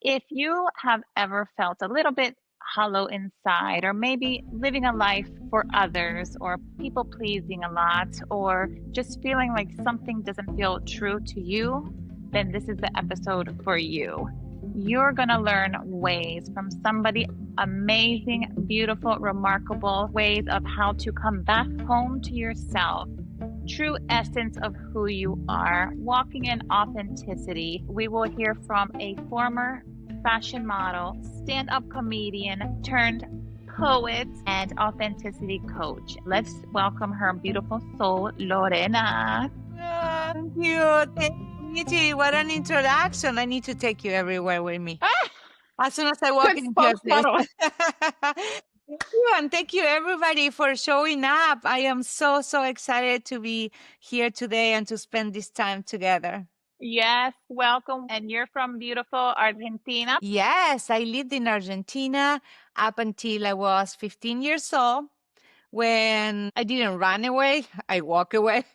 If you have ever felt a little bit hollow inside, or maybe living a life for others, or people pleasing a lot, or just feeling like something doesn't feel true to you, then this is the episode for you. You're going to learn ways from somebody amazing, beautiful, remarkable ways of how to come back home to yourself, true essence of who you are, walking in authenticity. We will hear from a former fashion model, stand-up comedian turned poet and authenticity coach. Let's welcome her beautiful soul, Lorena. Thank you. Thank you, Michi. What an introduction. I need to take you everywhere with me. Ah, As soon as I walk quick into your place. spokesmodel. Thank you. And thank you, everybody, for showing up. I am so excited to be here today and to spend this time together. Yes, welcome. And you're from beautiful Argentina. Yes, I lived in Argentina up until I was 15 years old. When I didn't run away, I walk away.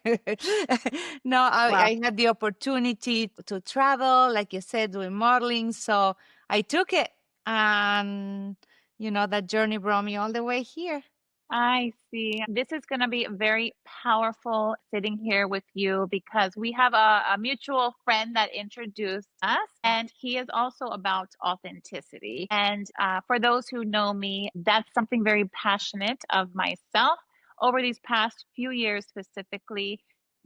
No, Wow. I had the opportunity to travel, like you said, doing modeling. So I took it. And, that journey brought me all the way here. I see. This is going to be very powerful sitting here with you because we have a mutual friend that introduced us, and he is also about authenticity. And for those who know me, that's something very passionate of myself over these past few years specifically.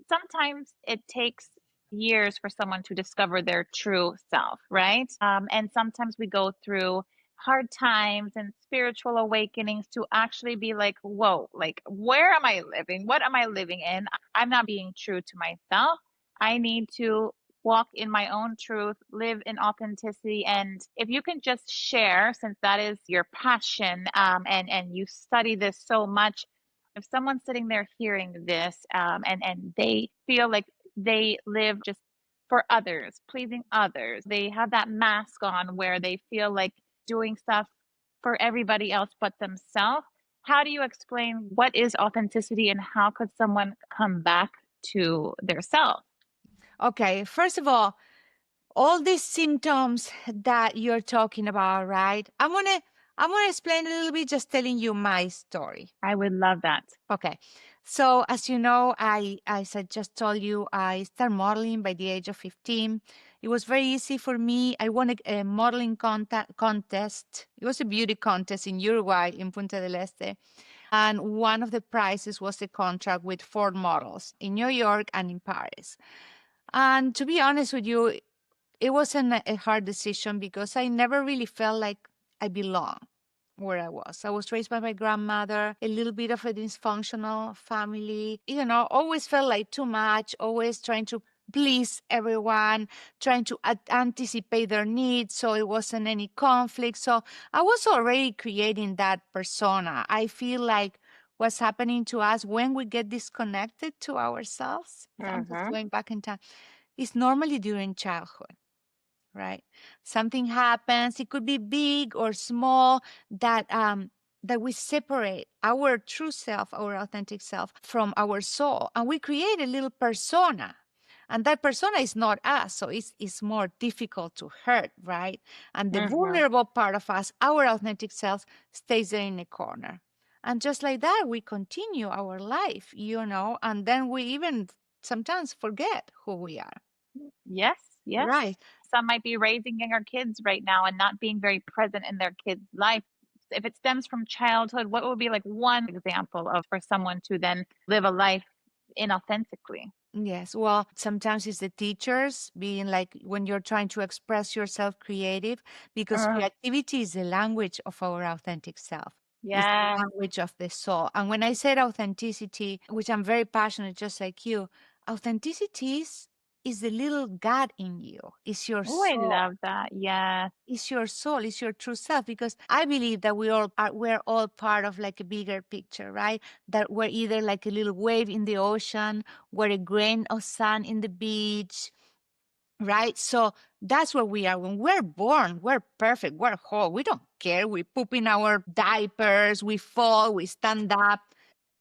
Sometimes it takes years for someone to discover their true self, right? And sometimes we go through hard times and spiritual awakenings to actually be like, whoa, like, where am I living? What am I living in? I'm not being true to myself. I need to walk in my own truth, live in authenticity. And if you can just share, since that is your passion, and you study this so much, if someone's sitting there hearing this, and they feel like they live just for others, pleasing others, they have that mask on where they feel like doing stuff for everybody else but themselves. How do you explain what is authenticity and how could someone come back to their self? Okay, first of all these symptoms that you're talking about, right? I'm gonna explain a little bit, just telling you my story. I would love that. Okay. So as you know, as I just told you, I started modeling by the age of 15. It was very easy for me. I won a modeling contest. It was a beauty contest in Uruguay, in Punta del Este. And one of the prizes was a contract with 4 models in New York and in Paris. And to be honest with you, it wasn't a hard decision because I never really felt like I belonged where I was. I was raised by my grandmother, a little bit of a dysfunctional family, always felt like too much, always trying to please everyone, trying to anticipate their needs so it wasn't any conflict. So I was already creating that persona. I feel like what's happening to us when we get disconnected to ourselves, I'm just Mm-hmm. going back in time, is normally during childhood, right? Something happens, it could be big or small, that we separate our true self, our authentic self, from our soul, and we create a little persona. And that persona is not us, so it's more difficult to hurt, right? And the Mm-hmm. vulnerable part of us, our authentic self, stays there in a corner. And just like that, we continue our life, and then we even sometimes forget who we are. Yes, yes. Right. Some might be raising younger kids right now and not being very present in their kids' life. If it stems from childhood, what would be like one example of for someone to then live a life inauthentically? Yes, well, sometimes it's the teachers being like when you're trying to express yourself creative, because creativity is the language of our authentic self. It's the Yes. language of the soul. And when I said authenticity, which I'm very passionate, just like you, authenticity is the little God in you. It's your Oh, I soul. love that. Yes. It's your soul, it's your true self, because I believe that we're all part of like a bigger picture, right? That we're either like a little wave in the ocean, we're a grain of sand in the beach, right? So that's where we are. When we're born, we're perfect, we're whole, we don't care, we poop in our diapers, we fall, we stand up.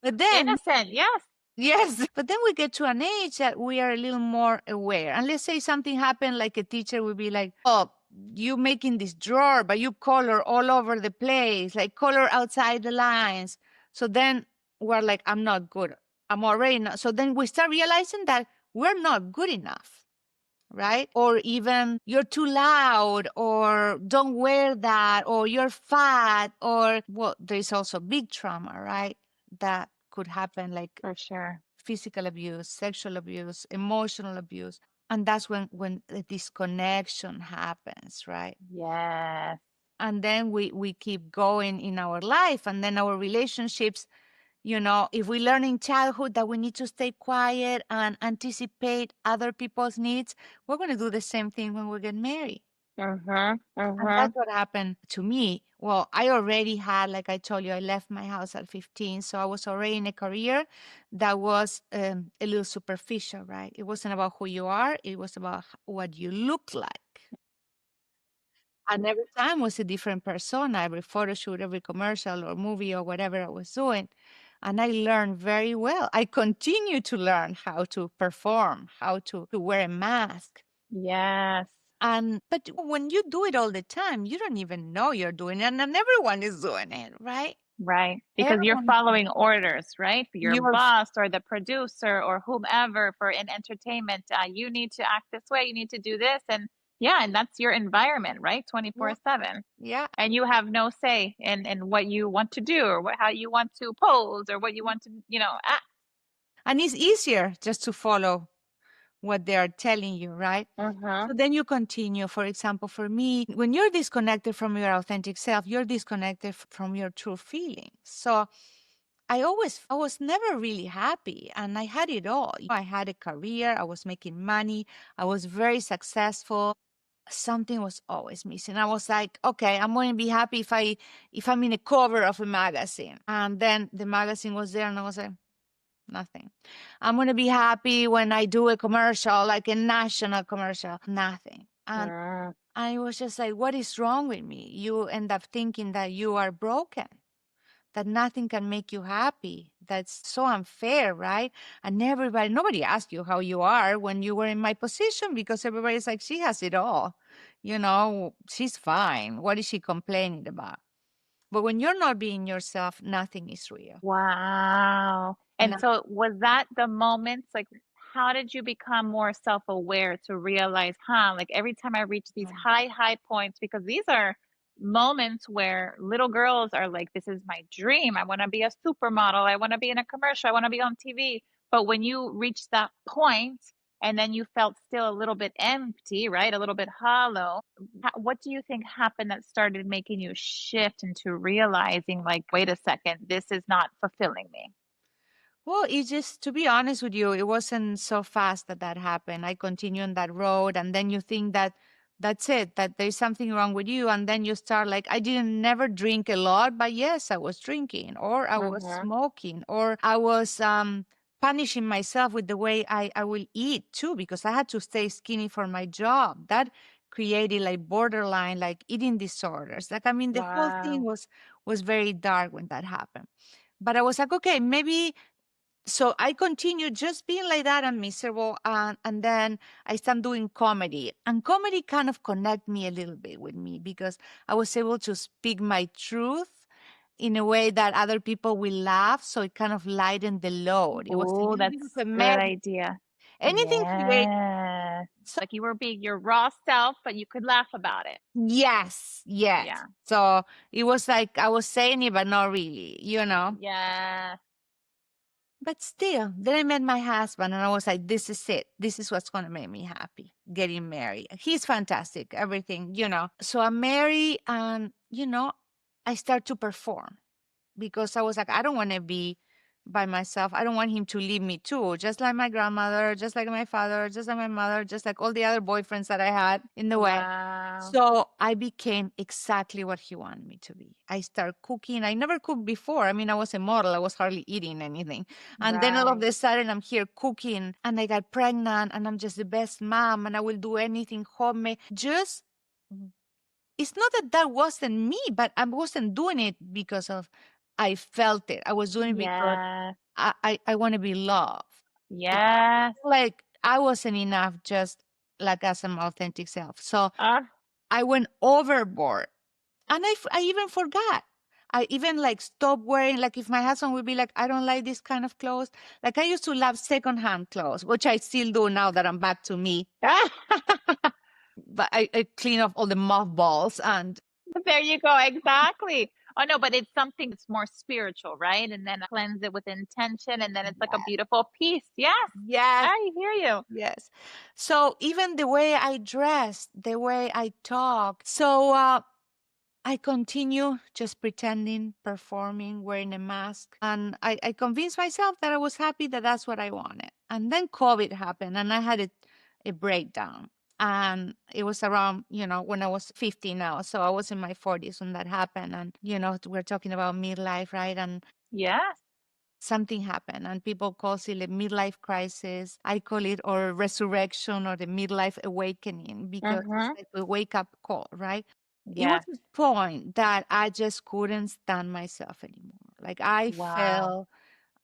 But then Innocent. Yes. yes, but then we get to an age that we are a little more aware. And let's say something happened, like a teacher would be like, oh, you making this drawer, but you color all over the place, like color outside the lines. So then we're like, I'm not good. I'm already not. So then we start realizing that we're not good enough, right? Or even you're too loud, or don't wear that, or you're fat, or, well, there's also big trauma, right? That could happen, like For sure. physical abuse, sexual abuse, emotional abuse. And that's when the disconnection happens, right? Yes. And then we keep going in our life, and then our relationships, if we learn in childhood that we need to stay quiet and anticipate other people's needs, we're going to do the same thing when we get married. Uh-huh. And Uh-huh. that's what happened to me. Well, I already had, like I told you, I left my house at 15. So I was already in a career that was a little superficial, right? It wasn't about who you are, it was about what you look like. And every time was a different persona, every photo shoot, every commercial or movie or whatever I was doing. And I learned very well. I continue to learn how to perform, how to wear a mask. Yes. But when you do it all the time, you don't even know you're doing it, and everyone is doing it, right? Right. Because you're Everyone is doing following orders, right? For your You're boss or the producer or whomever for in entertainment. You need to act this way, you need to do this. And yeah, and that's your environment, right? yeah, 24/7. yeah. And you have no say in what you want to do or how you want to pose or what you want to, act. And it's easier just to follow what they are telling you, right? Uh-huh. So then you continue. For example, for me, when you're disconnected from your authentic self, you're disconnected from your true feelings. So I was never really happy, and I had it all. I had a career, I was making money, I was very successful. Something was always missing. I was like, okay, I'm going to be happy if I'm in a cover of a magazine. And then the magazine was there, and I was like, nothing. I'm going to be happy when I do a commercial, like a national commercial. Nothing. And Mm. I was just like, what is wrong with me? You end up thinking that you are broken, that nothing can make you happy. That's so unfair, right? And nobody asked you how you are when you were in my position, because everybody's like, she has it all. She's fine. What is she complaining about? But when you're not being yourself, nothing is real. Wow. And No. so was that the moments, like, how did you become more self-aware to realize, like every time I reach these high, high points, because these are moments where little girls are like, this is my dream. I want to be a supermodel. I want to be in a commercial. I want to be on TV. But when you reach that point and then you felt still a little bit empty, right? A little bit hollow. What do you think happened that started making you shift into realizing, like, wait a second, this is not fulfilling me? Well, it's just, to be honest with you, it wasn't so fast that happened. I continued on that road, and then you think that that's it, that there's something wrong with you. And then you start like, I didn't never drink a lot, but yes, I was drinking, or I was Uh-huh. smoking, or I was punishing myself with the way I will eat too, because I had to stay skinny for my job. That created like borderline, like eating disorders. Like, I mean, the whole thing Wow. was very dark when that happened. But I was like, okay, maybe. So I continued just being like that and miserable, and then I started doing comedy, and comedy kind of connect me a little bit with me, because I was able to speak my truth in a way that other people will laugh, so it kind of lightened the load. It was a Oh, little bit of that's a good med idea. anything creative. Yes. So Like you were being your raw self, but you could laugh about it. yes, yes. Yeah. So it was like I was saying it, but not really. Yeah. But still, then I met my husband, and I was like, this is it. This is what's going to make me happy, getting married. He's fantastic, everything. So I'm married, and, I start to perform, because I was like, I don't want to be by myself. I don't want him to leave me too. Just like my grandmother, just like my father, just like my mother, just like all the other boyfriends that I had in the way. Wow. So I became exactly what he wanted me to be. I started cooking. I never cooked before. I mean, I was a model. I was hardly eating anything. And then all of Right. a sudden I'm here cooking, and I got pregnant, and I'm just the best mom, and I will do anything homemade. Just, it's not that wasn't me, but I wasn't doing it because of, I felt it. I was doing it because Yes. I want to be loved. Because I Yes. feel like I wasn't enough just like as an authentic self. So Ah. I went overboard. And I even forgot. I even like stopped wearing, like if my husband would be like, I don't like this kind of clothes. Like I used to love secondhand clothes, which I still do now that I'm back to me. But I clean off all the mothballs and There you go. Exactly. Oh no, but it's something that's more spiritual, right? And then cleanse it with intention, and then it's like a yes, beautiful piece. Yes, yes, I hear you. yes. So even the way I dress, the way I talk. So I continue just pretending, performing, wearing a mask. And I convinced myself that I was happy that that's what I wanted. And then COVID happened and I had a breakdown. And it was around, when I was 50 now. So I was in my 40s when that happened. And, we're talking about midlife, right? And Yes. something happened and people call it a midlife crisis. I call it or resurrection or the midlife awakening because it's Mm-hmm. like a wake up call, right? It was Yes. a point that I just couldn't stand myself anymore. Like Wow.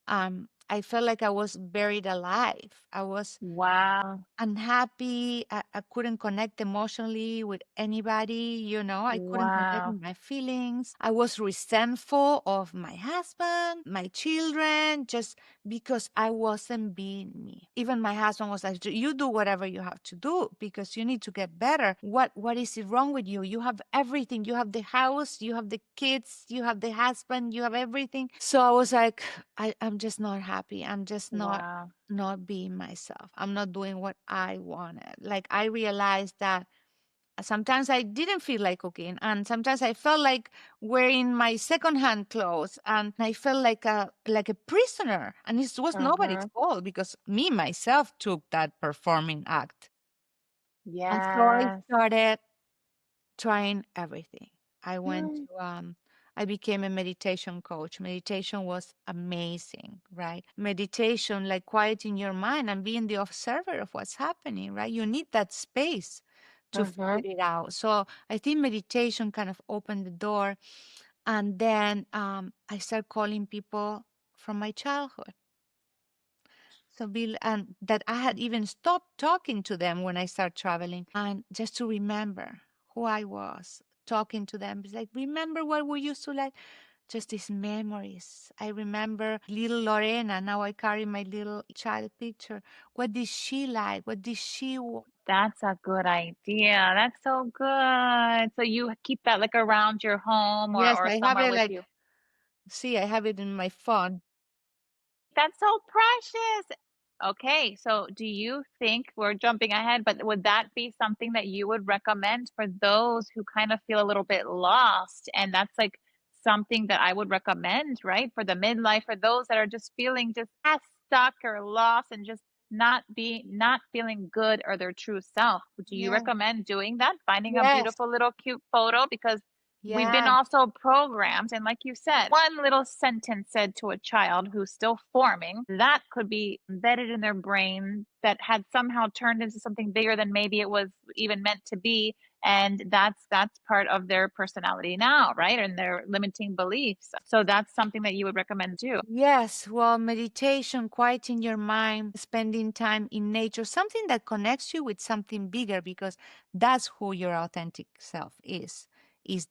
I felt like I was buried alive. I was Wow. unhappy. I couldn't connect emotionally with anybody. I couldn't connect Wow. with my feelings. I was resentful of my husband, my children, just because I wasn't being me. Even my husband was like, "You do whatever you have to do because you need to get better. What is it wrong with you? You have everything. You have the house, you have the kids, you have the husband, you have everything." So I was like, I'm just not happy. I'm just Wow. not being myself. I'm not doing what I wanted. Like I realized that sometimes I didn't feel like cooking and sometimes I felt like wearing my secondhand clothes and I felt like a prisoner and it was nobody's Mm-hmm. fault because me myself took that performing act. And so I Yes. started trying everything. I went Mm. to I became a meditation coach. Meditation was amazing, right? Meditation, like quieting your mind and being the observer of what's happening, right? You need that space to Mm-hmm. figure it out. So I think meditation kind of opened the door. And then I started calling people from my childhood. So and that I had even stopped talking to them when I started traveling, and just to remember who I was, talking to them. It's like, remember what we used to like? Just these memories. I remember little Lorena. Now I carry my little child picture. What did she like? What did she want? That's a good idea. That's so good. So you keep that like around your home Yes, or I have somewhere it with like, you. see, I have it in my phone. That's so precious. Okay, so do you think we're jumping ahead, but would that be something that you would recommend for those who kind of feel a little bit lost? And that's like something that I would recommend, right? For the midlife, for those that are just feeling just as stuck or lost and just not feeling good or their true self. Do you Yeah. recommend doing that? Finding a Yes. beautiful little cute photo because we've been Yeah. also programmed, and like you said, one little sentence said to a child who's still forming, that could be embedded in their brain that had somehow turned into something bigger than maybe it was even meant to be. And that's part of their personality now, right? And their limiting beliefs. So that's something that you would recommend too. Yes, well, meditation, quieting your mind, spending time in nature, something that connects you with something bigger because that's who your authentic self is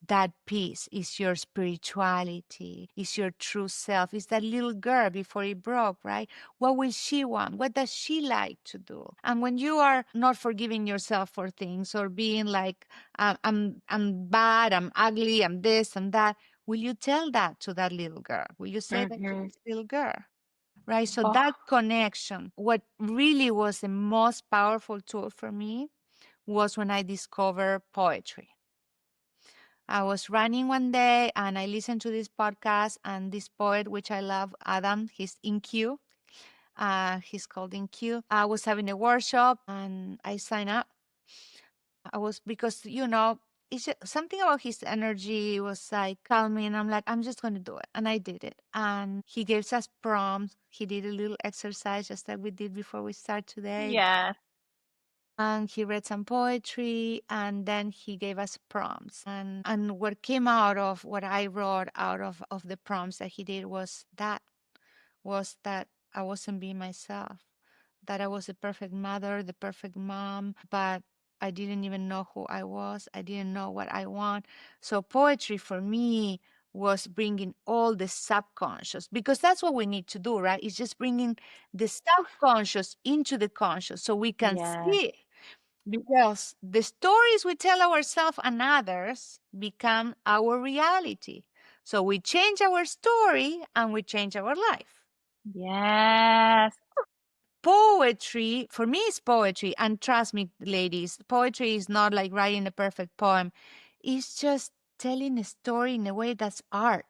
that peace, is your spirituality, is your true self, is that little girl before it broke, right? What will she want? What does she like to do? And when you are not forgiving yourself for things or being like, I'm bad, I'm ugly, I'm this and that, will you tell that to that little girl? Will you say that to Mm-hmm. this little girl? Right? So Oh, that connection, what really was the most powerful tool for me was when I discovered poetry. I was running one day and I listened to this podcast and this poet, which I love, Adam, he's in Q. He's called in Q. I was having a workshop and I signed up. I was because it's just, something about his energy was like calming. I'm like, I'm just gonna do it, and I did it. And he gives us prompts. He did a little exercise just like we did before we start today, yes. and he read some poetry, and then he gave us prompts. And what came out of what I wrote out of the prompts that he did was that I wasn't being myself, that I was the perfect mother, the perfect mom, but I didn't even know who I was. I didn't know what I want. So poetry for me was bringing all the subconscious, because that's what we need to do, right? It's just bringing the subconscious into the conscious so we can Yes. see it. Because the stories we tell ourselves and others become our reality. So we change our story and we change our life. Yes. Poetry, for me, is poetry. And trust me, ladies, poetry is not like writing a perfect poem, it's just telling a story in a way that's art,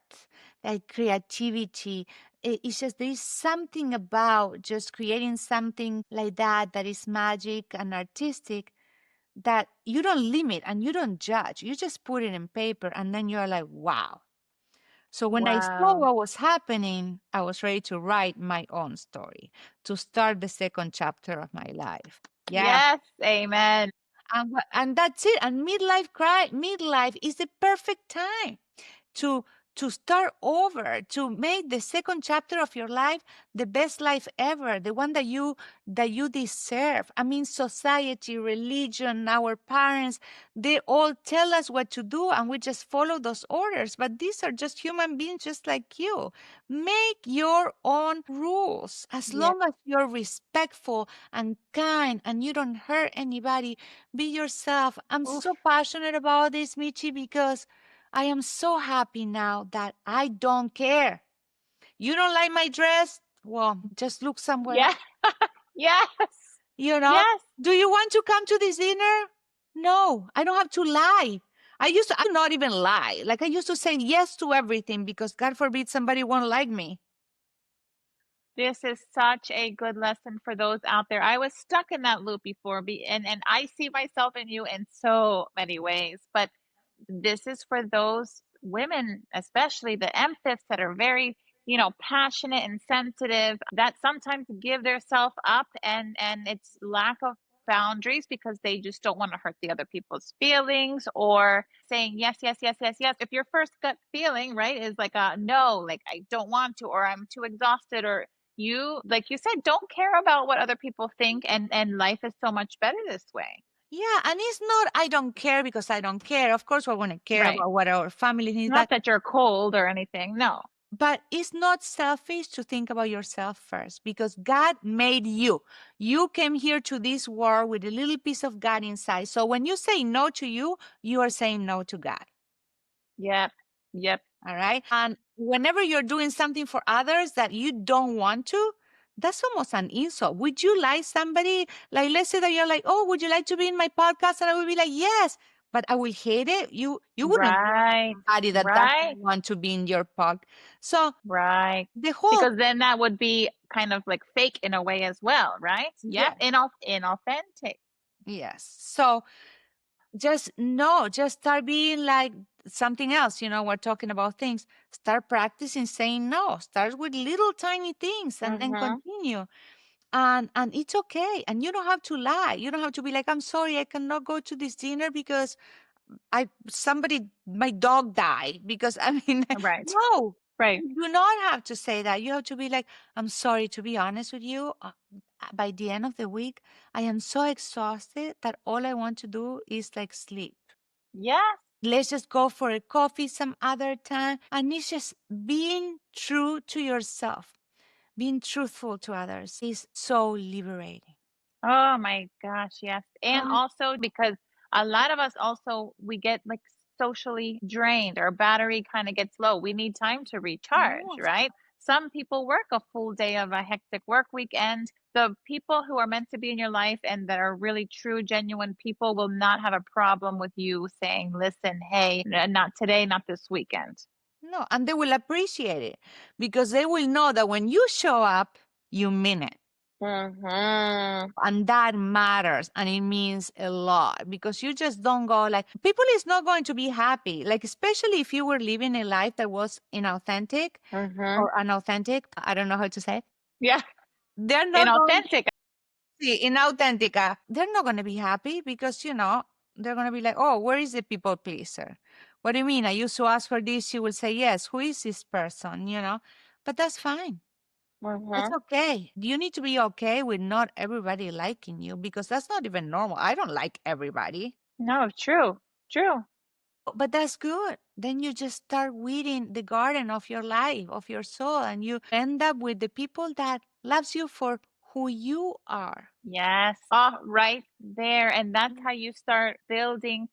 like creativity. It's just there is something about just creating something like that that is magic and artistic, that you don't limit and you don't judge. You just put it in paper and then you're like, wow. So when I saw Wow. what was happening, I was ready to write my own story, to start the second chapter of my life. Yeah. Yes. Amen. And that's it. And midlife is the perfect time to start over, to make the second chapter of your life the best life ever, the one that you deserve. I mean, society, religion, our parents, they all tell us what to do and we just follow those orders, but these are just human beings just like you. Make your own rules. As Yeah. long as you're respectful and kind and you don't hurt anybody, be yourself. I'm Oof. so passionate about this, Michi, because I am so happy now that I don't care. You don't like my dress? Well, just look somewhere Yeah. else. Yes. You know, Yes. do you want to come to this dinner? No, I don't have to lie. I used to not even lie. Like I used to say yes to everything because God forbid somebody won't like me. This is such a good lesson for those out there. I was stuck in that loop before, and I see myself in you in so many ways. But this is for those women, especially the empaths that are very, passionate and sensitive, that sometimes give their self up, and it's lack of boundaries because they just don't want to hurt the other people's feelings, or saying yes, yes, yes, yes, yes. If your first gut feeling, right, is like a no, like I don't want to, or I'm too exhausted, or you, like you said, don't care about what other people think, and life is so much better this way. Yeah, and it's not I don't care because I don't care. Of course, we're going to care Right. about what our family needs, Not that you're cold or anything. No. but it's not selfish to think about yourself first because God made you. You came here to this world with a little piece of God inside. So when you say no to you, you are saying no to God. Yep. Yep. All right. And whenever you're doing something for others that you don't want to, that's almost an insult. Would you like somebody, like, let's say that you're like, oh, would you like to be in my podcast? And I would be like, yes, but I will hate it. You wouldn't Right. somebody that Right. doesn't want to be in your pod. So Right. the whole, Because then that would be kind of like fake in a way as well, right? Yep. yeah, Inauthentic. yes. So just no, just start being like something else. We're talking about things. Start practicing saying no. Start with little tiny things and then Mm-hmm. continue. And it's okay. And you don't have to lie. You don't have to be like, I'm sorry, I cannot go to this dinner because my dog died. Because I mean, Right. no, Right. you do not have to say that. You have to be like, I'm sorry, to be honest with you. By the end of the week, I am so exhausted that all I want to do is like sleep. Yes. Let's just go for a coffee some other time. And it's just being true to yourself, being truthful to others is so liberating. Oh my gosh, yes. And Um, also because a lot of us also we get like socially drained, our battery kind of gets low. We need time to recharge, yes. right? Some people work a full day of a hectic work weekend. The people who are meant to be in your life and that are really true, genuine people will not have a problem with you saying, listen, hey, not today, not this weekend. No, and they will appreciate it because they will know that when you show up, you mean it. Mm-hmm. And that matters and it means a lot because you just don't go like people is not going to be happy. Like especially if you were living a life that was inauthentic Mm-hmm. or unauthentic. I don't know how to say it. Yeah. They're not going to Inauthentic. see inauthentica. They're not going to be happy because they're going to be like, oh, where is the people pleaser? What do you mean? I used to ask for this. She will say yes. Who is this person? But that's fine. That's Mm-hmm. okay. You need to be okay with not everybody liking you because that's not even normal. I don't like everybody. No, true. True. But that's good. Then you just start weeding the garden of your life, of your soul, and you end up with the people that loves you for who you are. Yes. Oh, right there. And that's how you start building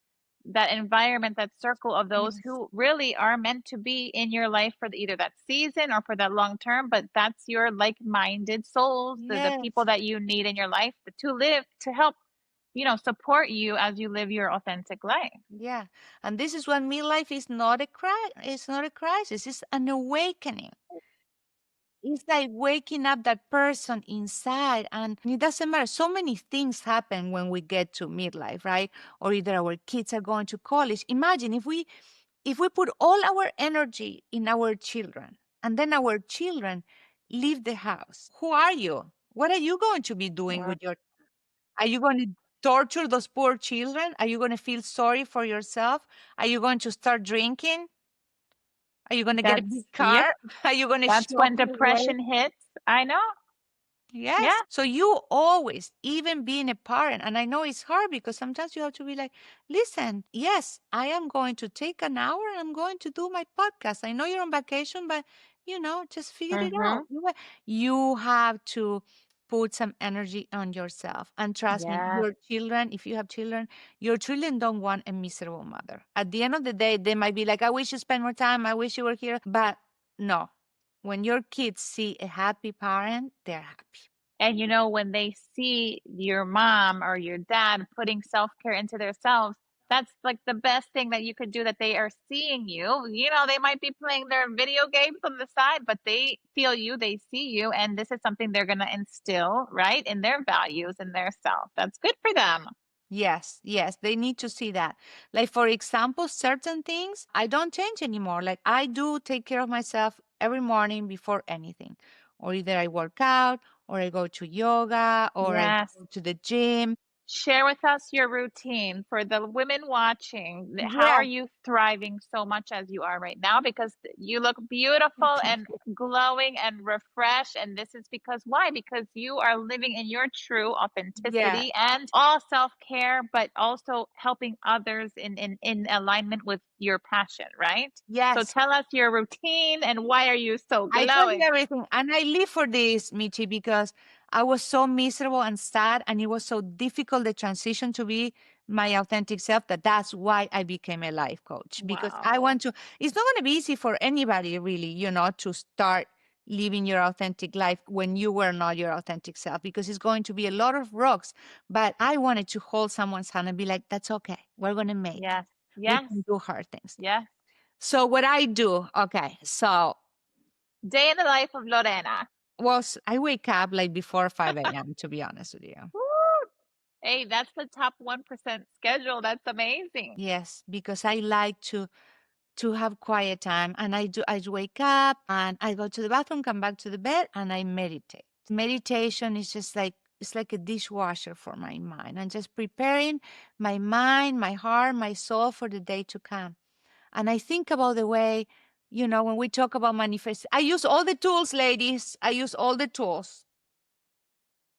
that environment, that circle of those Yes. who really are meant to be in your life for either that season or for that long term. But that's your like-minded souls, the people Yes. that you need in your life to live, to help, support you as you live your authentic life. Yeah. And this is when midlife is not a it's not a crisis. It's an awakening. It's like waking up that person inside, and it doesn't matter. So many things happen when we get to midlife, right? Or either our kids are going to college. Imagine if we put all our energy in our children and then our children leave the house. Who are you? What are you going to be doing Wow. with your Are you going to torture those poor children? Are you going to feel sorry for yourself? Are you going to start drinking? Are you going to get a That's, big yep. car? Are you going to That's shop when your way? depression hits. I know. Yes. Yeah. So you always, even being a parent, and I know it's hard because sometimes you have to be like, listen, yes, I am going to take an hour and I'm going to do my podcast. I know you're on vacation, but just figure it Mm-hmm. out. You have to put some energy on yourself. And trust me, Yes. your children, if you have children, your children don't want a miserable mother. At the end of the day, they might be like, I wish you spent more time. I wish you were here. But no, when your kids see a happy parent, they're happy. And when they see your mom or your dad putting self-care into themselves, that's like the best thing that you could do, that they are seeing you. They might be playing their video games on the side, but they feel you, they see you, and this is something they're going to instill, right, in their values and their self. That's good for them. Yes, yes, they need to see that. Like, for example, certain things I don't change anymore. Like, I do take care of myself every morning before anything. Or either I work out, or I go to yoga, or I Yes. go to the gym. Share with us your routine for the women watching. How are Yes, you thriving so much as you are right now? Because you look beautiful thank and you. glowing and refreshed. And this is because why? Because you are living in your true Yeah, authenticity and all self-care, but also helping others in alignment with your passion, right? So yes. tell us your routine and why are you so I tell you glowing? everything. And I live for this, Michi, because I was so miserable and sad, and it was so difficult the transition to be my authentic self that's why I became a life coach. Because I Wow. want to, it's not going to be easy for anybody, really, to start living your authentic life when you were not your authentic self, because it's going to be a lot of rocks. But I wanted to hold someone's hand and be like, that's okay. We're going to make it. Yes. We Yes. can do hard things. Yes. So, what I do, okay, so Day in the life of Lorena. I wake up like before 5 a.m., to be honest with you. Woo! Hey, that's the top 1% schedule. That's amazing. Yes, because I like to have quiet time, and I wake up and I go to the bathroom, come back to the bed, and I meditate. Meditation is just like it's like a dishwasher for my mind. I'm just preparing my mind, my heart, my soul for the day to come. And I think about the way, when we talk about manifest, I use all the tools, ladies. I use all the tools.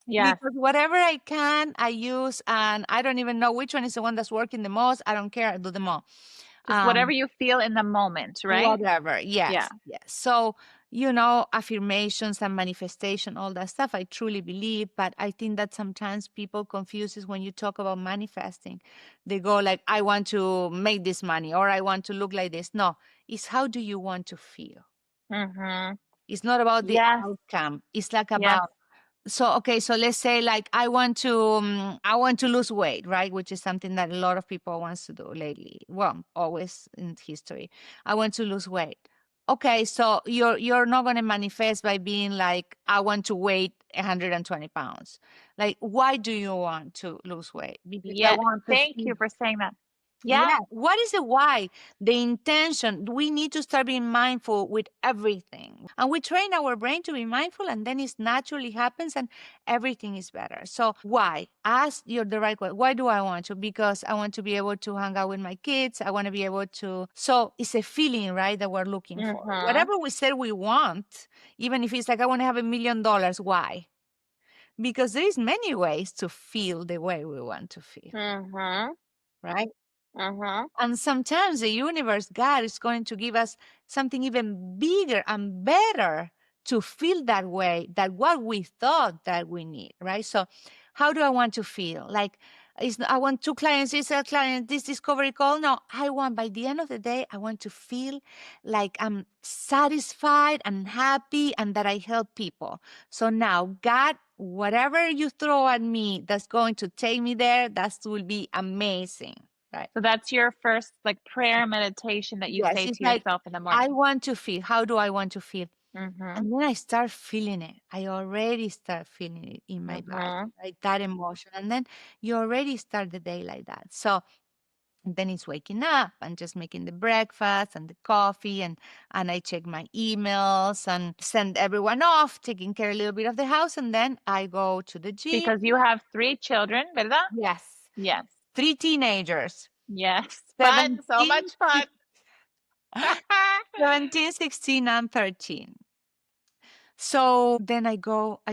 Yes. Because whatever I can, I use, and I don't even know which one is the one that's working the most. I don't care. I do them all. Just whatever Um, you feel in the moment, right? Whatever. Yeah. Yes. Yes. So, affirmations and manifestation, all that stuff, I truly believe. But I think that sometimes people confuses when you talk about manifesting. They go like, I want to make this money or I want to look like this. No, it's how do you want to feel? Mm-hmm. It's not about the Yes. outcome. It's like Yes. about okay, so let's say like I want to lose weight, right? Which is something that a lot of people wants to do lately. Well, always in history. I want to lose weight. Okay, so you're not going to manifest by being like I want to weight 120 pounds. Like, why do you want to lose weight? Because I Yeah. want to Thank feel you for saying that. Yeah. Yeah. What is the why? The intention. We need to start being mindful with everything. And we train our brain to be mindful, and then it naturally happens and everything is better. So, why? Ask your the right question. Why do I want to? Because I want to be able to hang out with my kids. I want to be able to. So, it's a feeling, right, that we're looking for. Mm-hmm. Whatever we said we want, even if it's like, I want to have $1 million, why? Because there's many ways to feel the way we want to feel, Mm-hmm. right? Mm-hmm. And sometimes the universe, God, is going to give us something even bigger and better to feel that way, that what we thought that we need, right? So, how do I want to feel? Like, I want 2 clients, is a client, this discovery call. No, I want, by the end of the day, I want to feel like I'm satisfied and happy and that I help people. So now, God, whatever you throw at me that's going to take me there, that will be amazing. Right. So that's your first like prayer meditation that you Yes, say it's to like, yourself in the I morning. want to feel. How do I want to feel? Mm-hmm. And then I start feeling it. I already start feeling it in my body, Mm-hmm. right? That emotion. And then you already start the day like that. So then it's waking up and just making the breakfast and the coffee, and I check my emails and send everyone off, taking care a little bit of the house, and then I go to the gym. Because you have 3 children, ¿verdad? Yes. Yes. 3 teenagers. Yes. Fun. So 17, much fun. 17, 16, and 13. So then I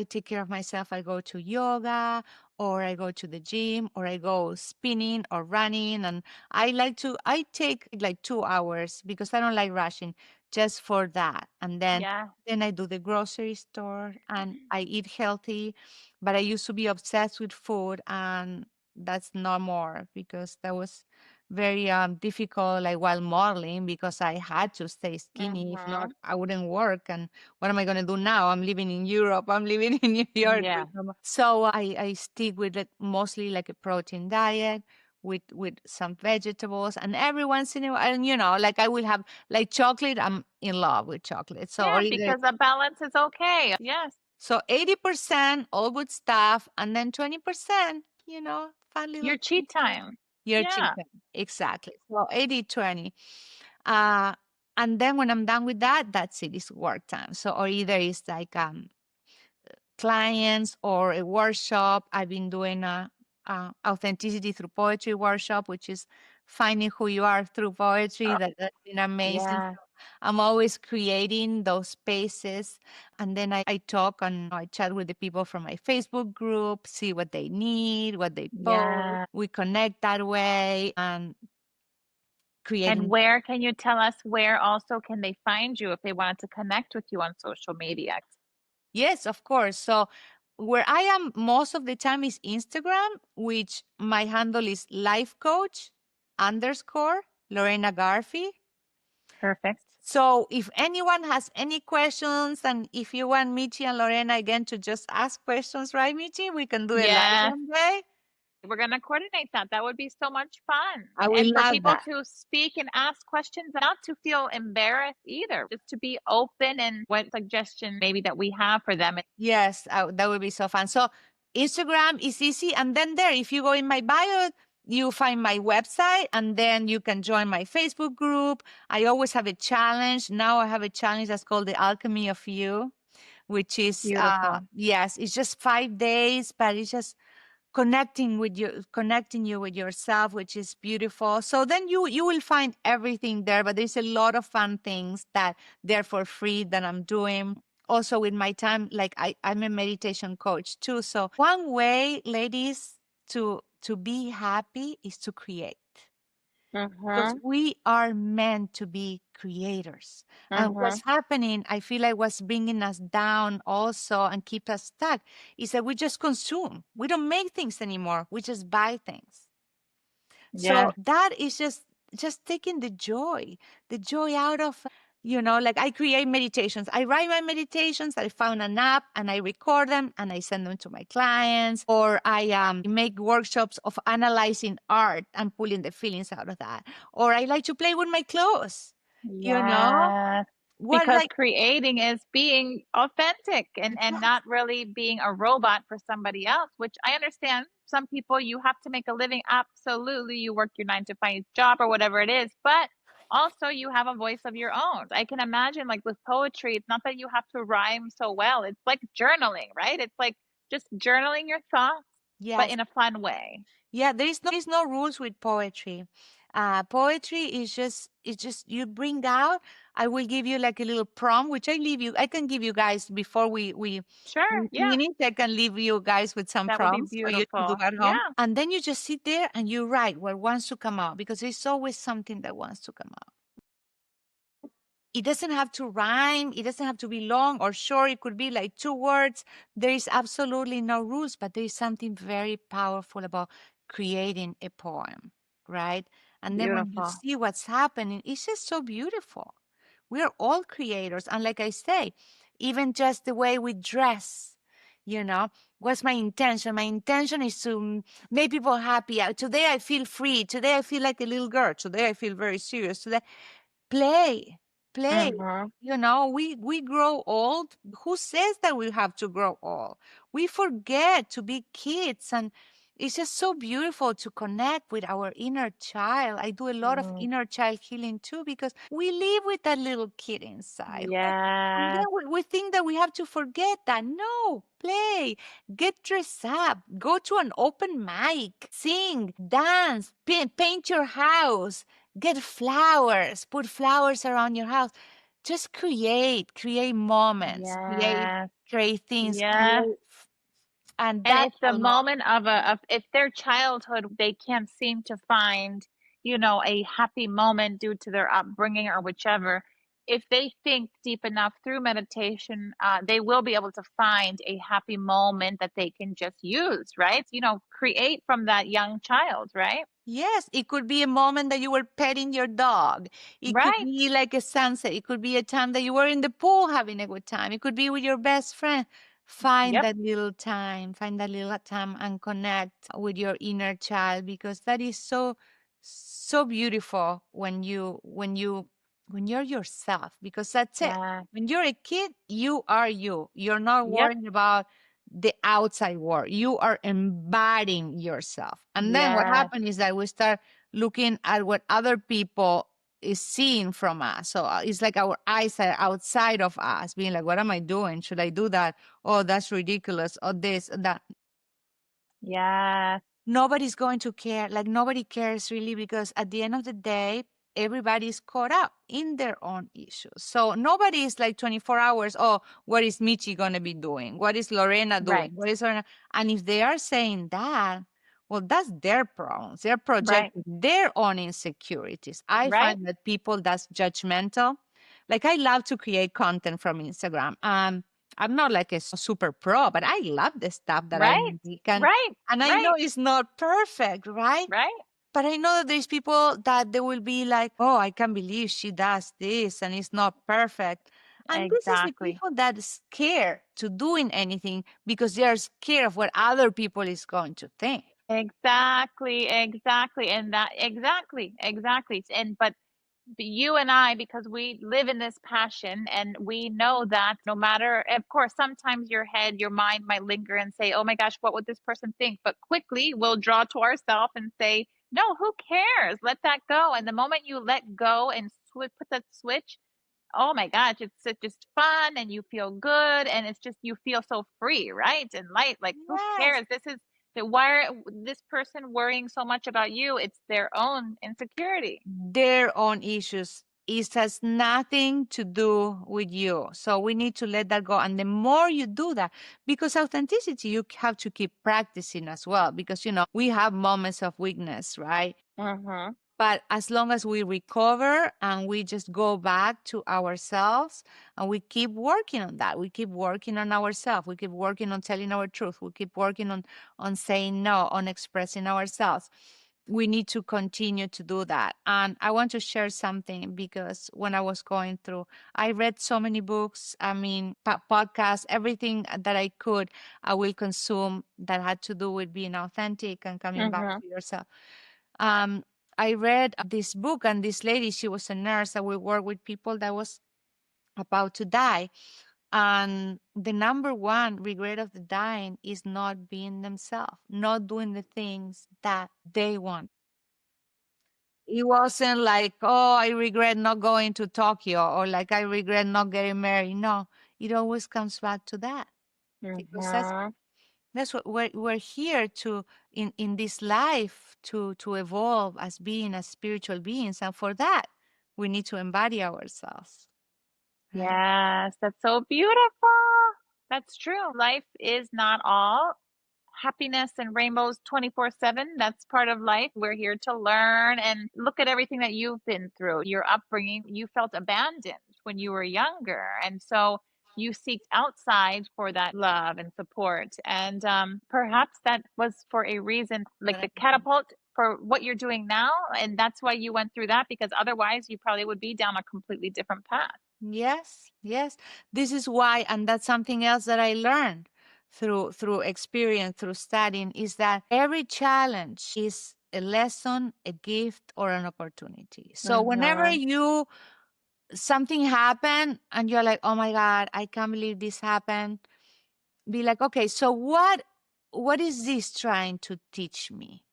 take care of myself. I go to yoga, or I go to the gym, or I go spinning or running. And I take like 2 hours because I don't like rushing, just for that. And Yeah. then I do the grocery store and I eat healthy. But I used to be obsessed with food, and that's no more, because that was very difficult, like while modeling, because I had to stay skinny. If not, Mm-hmm. I wouldn't work. And what am I going to do now? I'm living in Europe. I'm living in New York. Yeah. So I stick with like mostly like a protein diet with some vegetables, and every once in a while, and like I will have like chocolate. I'm in love with chocolate. So or Yeah, either because a balance is okay. Yes. so 80% all good stuff, and then 20%, fun little Your cheat treats. time. Your Yeah. chicken. Exactly. So 80/20. Uh, and then when I'm done with that, that's it. It's work time. So, or either it's like clients or a workshop. I've been doing a authenticity through poetry workshop, which is finding who you are through poetry. Oh, That's been amazing. yeah. I'm always creating those spaces. And then I talk and I chat with the people from my Facebook group, see what they need, what they post. Yeah. We connect that way and And creating. where can you tell us where also can they find you if they wanted to connect with you on social media? Yes, of course. So where I am most of the time is Instagram, which my handle is life coach underscore Lorena Garfi. Perfect. So if anyone has any questions, and if you want Michi and Lorena again to just ask questions, right, Michi? We can do it live Yes. one day. We're going to coordinate that. That would be so much fun. I will And for love people that. to speak and ask questions, not to feel embarrassed either, just to be open and what suggestion maybe that we have for them. Yes, that would be so fun. So Instagram is easy. And then there, if you go in my bio, you find my website, and then you can join my Facebook group. I always have a challenge. Now I have a challenge that's called the Alchemy of You, which is, Beautiful. yes, it's just 5 days, but it's just connecting you with yourself, which is beautiful. So then you will find everything there, but there's a lot of fun things that they're for free that I'm doing also with my time. Like I'm a meditation coach too. So one way, ladies, to be happy is to create, because Mm-hmm. we are meant to be creators. And Mm-hmm. what's happening, I feel like what's bringing us down also and keep us stuck, is that we just consume. We don't make things anymore. We just buy things. Yeah. So that is just taking the joy out of, like I create meditations. I write my meditations. I found an app and I record them and I send them to my clients. Or I make workshops of analyzing art and pulling the feelings out of that. Or I like to play with my clothes, you know? Yes. What Because like creating is being authentic and yes, not really being a robot for somebody else, which I understand. Some people, you have to make a living. Absolutely. You work your 9 to 5 job or whatever it is, but also you have a voice of your own. I can imagine, like with poetry, it's not that you have to rhyme so well. It's like journaling, right? It's like just journaling your thoughts, but yes. in a fun way. Yeah, there is no rules with poetry. Poetry is just it's just you bring out. I will give you like a little prompt, which I leave you. I can give you guys before we Sure. Yeah. finish. I can leave you guys with some That would be prompts for you to do beautiful. at home, Yeah. and then you just sit there and you write what wants to come out because there's always something that wants to come out. It doesn't have to rhyme. It doesn't have to be long or short. It could be like 2 words. There is absolutely no rules, but there is something very powerful about creating a poem, right? And then when you Beautiful. see what's happening, it's just so beautiful. We are all creators. And like I say, even just the way we dress, you know, what's my intention? My intention is to make people happy. Today I feel free. Today I feel like a little girl. Today I feel very serious. Today play, play. Hmm. We grow old. Who says that we have to grow old? We forget to be kids, and it's just so beautiful to connect with our inner child. I do a lot of Mm. inner child healing too because we live with that little kid inside. And then Yes. we think that we have to forget that. No, play, get dressed up, go to an open mic, sing, dance, paint your house, get flowers, put flowers around your house. Just create moments, Yes. create things, Yes. and And that it's the alone. moment of if their childhood, they can't seem to find, a happy moment due to their upbringing or whichever. If they think deep enough through meditation, they will be able to find a happy moment that they can just use, right? Create from that young child, right? Yes, it could be a moment that you were petting your dog. It could Right. be like a sunset. It could be a time that you were in the pool having a good time. It could be with your best friend. Yep. Find that little time and connect with your inner child because that is so, so beautiful when you're yourself because that's it. Yeah. When you're a kid, you are you. You're not Yep. worrying about the outside world. You are embodying yourself. And then what Yes. happens is that we start looking at what other people is seeing from us. So it's like our eyes are outside of us, being like, what am I doing? Should I do that? Oh, that's ridiculous. Or this, that. Yes. Nobody's going to care. Like nobody cares really because at the end of the day, everybody's caught up in their own issues. So nobody is like 24 hours. Oh, what is Michi going to be doing? What is Lorena doing? Right. What is Lorena? And if they are saying that, well, that's their problems. They're Right. projecting their own insecurities. I Right. find that people that's judgmental. Like I love to create content from Instagram. I'm not like a super pro, but I love the stuff that I Right. make. Right. And I know Right. it's not perfect, right? Right. But I know that there's people that they will be like, oh, I can't believe she does this and it's not perfect. And this is the Exactly. people that is scared to doing anything because they are scared of what other people is going to think. Exactly, exactly. And that exactly, exactly. And but you and I, because we live in this passion and we know that no matter, of course, sometimes your head, your mind might linger and say, oh my gosh, what would this person think? But quickly we'll draw to ourselves and say, no, who cares? Let that go. And the moment you let go and put that switch, oh my gosh, just fun and you feel good and it's just you feel so free, right? And light. Like who Yes. cares? Why are this person worrying so much about you? It's their own insecurity. Their own issues. It has nothing to do with you. So we need to let that go. And the more you do that, because authenticity, you have to keep practicing as well, because, we have moments of weakness, right? Mm-hmm. But as long as we recover and we just go back to ourselves and we keep working on that, we keep working on ourselves, we keep working on telling our truth, we keep working on saying no, on expressing ourselves. We need to continue to do that. And I want to share something because when I was going through, I read so many books, I mean, podcasts, everything that I could, I will consume that had to do with being authentic and coming back Mm-hmm. to yourself. um, I read this book, and this lady, she was a nurse that would work with people that was about to die. And the number one regret of the dying is not being themselves, not doing the things that they want. It wasn't like, oh, I regret not going to Tokyo, or like, I regret not getting married. No, it always comes back to that, because Mm-hmm. that's what we're here to, in this life, to evolve as being, as spiritual beings. And for that, we need to embody ourselves, right? Yes, that's so beautiful. That's true. Life is not all happiness and rainbows 24/7. That's part of life. We're here to learn and look at everything that you've been through. Your upbringing, you felt abandoned when you were younger. And so you seeked outside for that love and support. And perhaps that was for a reason, like the catapult for what you're doing now. And that's why you went through that, because otherwise you probably would be down a completely different path. Yes, yes. This is why, and that's something else that I learned through experience, through studying, is that every challenge is a lesson, a gift, or an opportunity. So whenever Mm-hmm. you something happen and you're like, oh my God, I can't believe this happened, be like, okay, so what is this trying to teach me?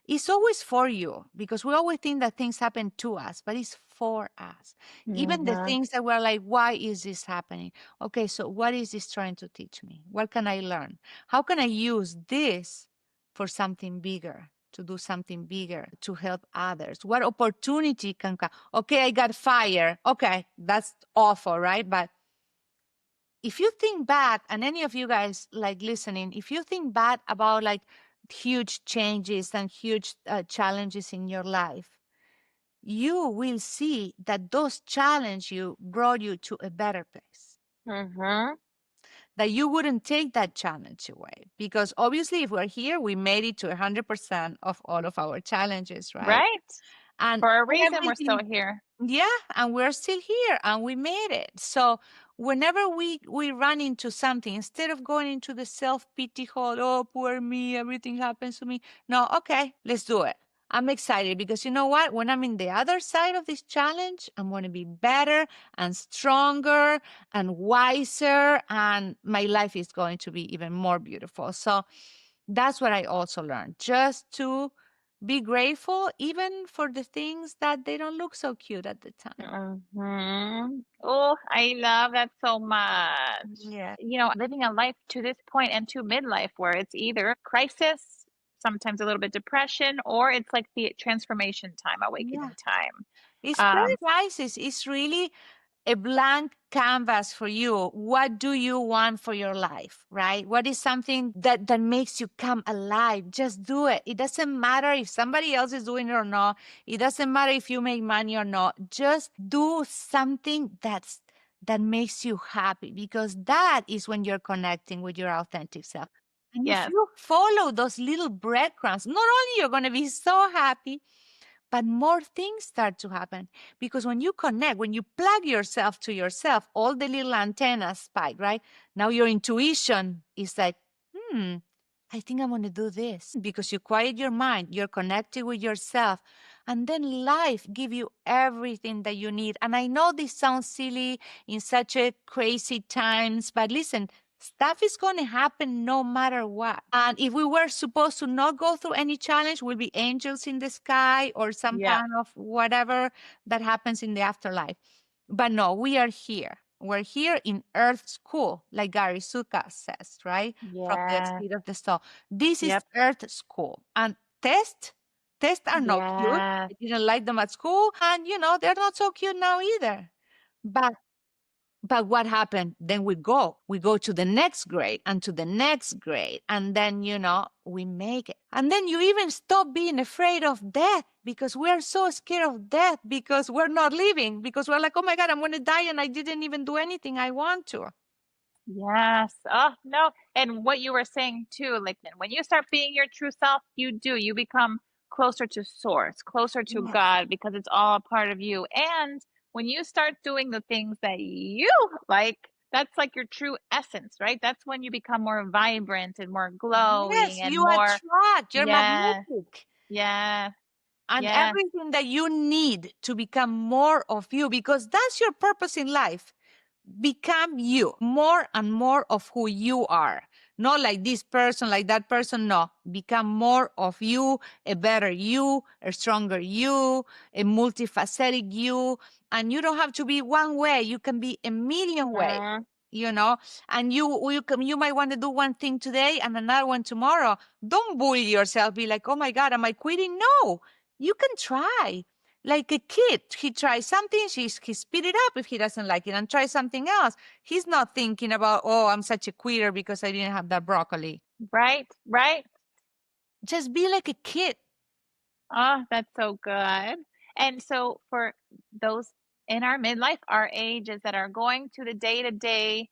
It's always for you, because we always think that things happen to us, but it's for us. Even the Mm-hmm. things that we're like, why is this happening? Okay, so what is this trying to teach me? What can I learn? How can I use this for something bigger, to do something bigger, to help others? What opportunity can come? Okay, I got fired. Okay, that's awful, right? But if you think back, and any of you guys like listening, if you think back about like huge changes and huge challenges in your life, you will see that those challenges you brought you to a better place. Mm-hmm. That you wouldn't take that challenge away, because obviously, if we're here, we made it to 100% of all of our challenges, right? Right. And For a reason, we're still everything. here. Yeah, and we're still here and we made it. So whenever we run into something, instead of going into the self-pity hole, oh, poor me, everything happens to me. No, okay, let's do it. I'm excited, because you know what? When I'm in the other side of this challenge, I'm going to be better and stronger and wiser, and my life is going to be even more beautiful. So that's what I also learned, just to be grateful even for the things that they don't look so cute at the time. Mm-hmm. Oh, I love that so much. Yeah. Living a life to this point and to midlife, where it's either crisis, sometimes a little bit depression, or it's like the transformation time, Yeah. awakening time. It's Um, crisis. It's really a blank canvas for you. What do you want for your life, right? What is something that makes you come alive? Just do it. It doesn't matter if somebody else is doing it or not. It doesn't matter if you make money or not. Just do something that makes you happy, because that is when you're connecting with your authentic self. And if yes, you follow those little breadcrumbs, not only you're going to be so happy, but more things start to happen, because when you connect, when you plug yourself to yourself, all the little antennas spike, right? Now your intuition is like, I think I'm going to do this, because you quiet your mind, you're connected with yourself, and then life give you everything that you need. And I know this sounds silly in such a crazy times, but listen, stuff is going to happen no matter what. And if we were supposed to not go through any challenge, we'll be angels in the sky or some yeah, kind of whatever that happens in the afterlife. But no, we are here. We're here in Earth School, like Gary Suka says, right? From the yeah, Speed of the Soul. This is yep, Earth School. And tests are not cute. yeah. I didn't like them at school. And, they're not so cute now either. But but what happened? Then we go to the next grade and to the next grade. And then, we make it. And then you even stop being afraid of death, because we're so scared of death, because we're not living, because we're like, oh my God, I'm going to die and I didn't even do anything I want to. Yes. Oh, no. And what you were saying too, like when you start being your true self, you become closer to source, closer to Yes. God, because it's all a part of you. And when you start doing the things that you like, that's like your true essence, right? That's when you become more vibrant and more glowing Yes, and you more, attract, you're yeah, magnetic. yeah, And yeah, everything that you need to become more of you, because that's your purpose in life. become you, more and more of who you are. Not like this person, like that person. No, become more of you, a better you, a stronger you, a multifaceted you. And you don't have to be one way. You can be a million ways, you know. And you might want to do one thing today and another one tomorrow. Don't bully yourself. Be like, oh my God, am I quitting? No, you can try. Like a kid, he tries something, he speed it up if he doesn't like it and try something else. He's not thinking about, oh, I'm such a quitter because I didn't have that broccoli. Right, right. Just be like a kid. Oh, that's so good. And so for those in our midlife, our ages that are going to the day-to-day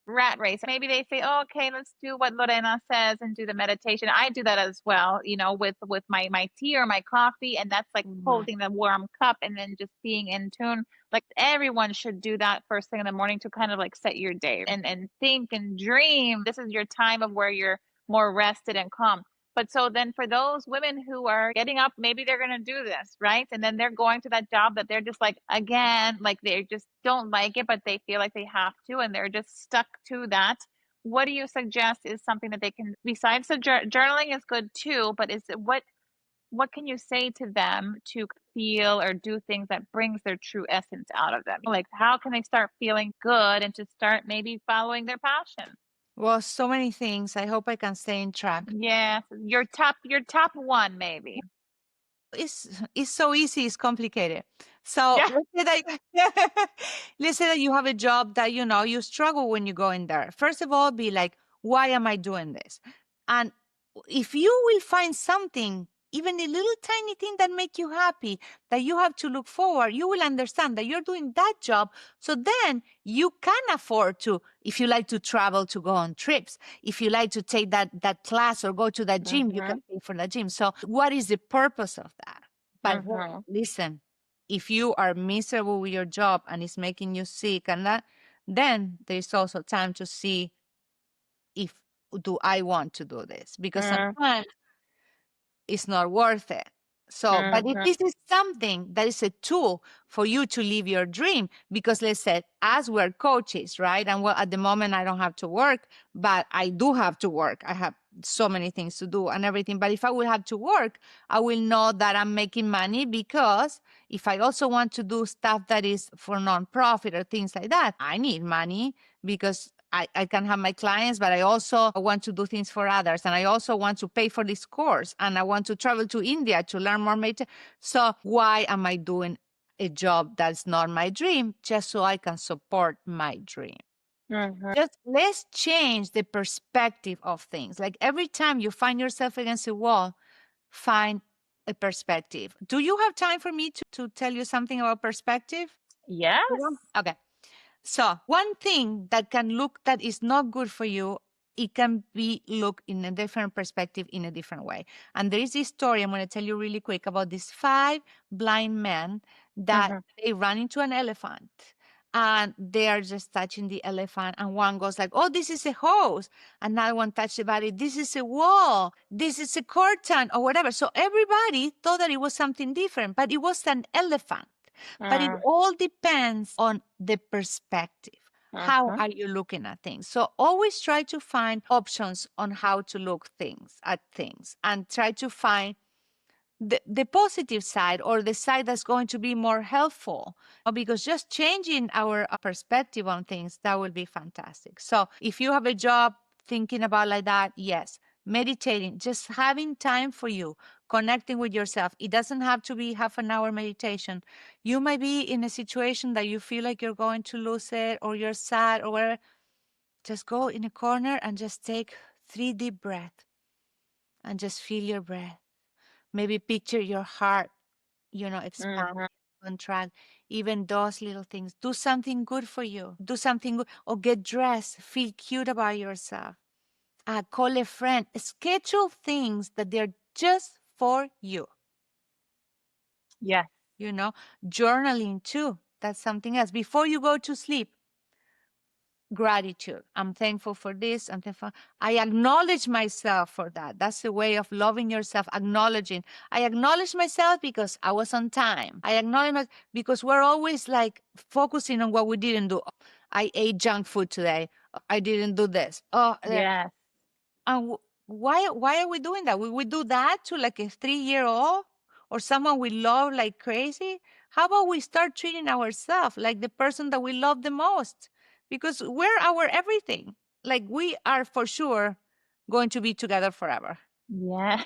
rat race. Maybe they say, oh, okay, let's do what Lorena says and do the meditation. I do that as well, with my tea or my coffee, and that's like Mhm. holding the warm cup and then just being in tune. Like everyone should do that first thing in the morning to kind of like set your day and think and dream. This is your time of where you're more rested and calm. But so then for those women who are getting up, maybe they're going to do this, right? And then they're going to that job that they're just like, again, like they just don't like it, but they feel like they have to, and they're just stuck to that. What do you suggest is something that they can, besides the journaling is good too, but is it, what can you say to them to feel or do things that brings their true essence out of them? Like how can they start feeling good and to start maybe following their passion? Well, so many things. I hope I can stay in track. Yes, your top one maybe. It's so easy, it's complicated. So Yeah. let's say that you have a job that you struggle when you go in there. First of all, be like, why am I doing this? And if you will find something, even a little tiny thing that make you happy, that you have to look forward, you will understand that you're doing that job. So then you can afford to, if you like to travel, to go on trips. If you like to take that class or go to that gym, you can Mhm. pay for that gym. So what is the purpose of that? But Mhm. listen, if you are miserable with your job and it's making you sick and that, then there's also time to see if do I want to do this? Because Mhm. sometimes it's not worth it. So, but if Mhm. this is something that is a tool for you to live your dream, because let's say, as we're coaches, right? And well, at the moment, I don't have to work, but I do have to work. I have so many things to do and everything. But if I will have to work, I will know that I'm making money, because if I also want to do stuff that is for nonprofit or things like that, I need money, because I can have my clients, but I also want to do things for others. And I also want to pay for this course. And I want to travel to India to learn more. So why am I doing a job that's not my dream? Just so I can support my dream. Mhm. Just let's change the perspective of things. Like every time you find yourself against a wall, find a perspective. Do you have time for me to tell you something about perspective? Yes. Okay. So one thing that can look that is not good for you, it can be looked in a different perspective in a different way. And there is this story I'm going to tell you really quick about these five blind men that Mhm. they run into an elephant. And they are just touching the elephant. And one goes like, oh, this is a hose. Another one touched the body. This is a wall. This is a curtain or whatever. So everybody thought that it was something different, but it was an elephant. But it Mhm. all depends on the perspective. How Mhm. are you looking at things? So always try to find options on how to look things at things, and try to find the positive side, or the side that's going to be more helpful. Because just changing our perspective on things, that will be fantastic. So if you have a job thinking about like that, yes, meditating, just having time for you, connecting with yourself. It doesn't have to be half an hour meditation. You might be in a situation that you feel like you're going to lose it, or you're sad or whatever. Just go in a corner and just take 3 deep breaths and just feel your breath. Maybe picture your heart, expand, Mhm. contract, even those little things. Do something good for you. Do something good, or get dressed, feel cute about yourself. Call a friend, schedule things that they're just for you. Yes. You know, journaling too. That's something else. Before you go to sleep, gratitude. I'm thankful for this. I'm thankful. I acknowledge myself for that. That's a way of loving yourself, acknowledging. I acknowledge myself because I was on time. I acknowledge because we're always like focusing on what we didn't do. I ate junk food today. I didn't do this. Oh, Yes. and why are we doing that? We do that to like a 3-year-old or someone we love like crazy? How about we start treating ourselves like the person that we love the most? Because we're our everything. Like we are for sure going to be together forever. Yeah.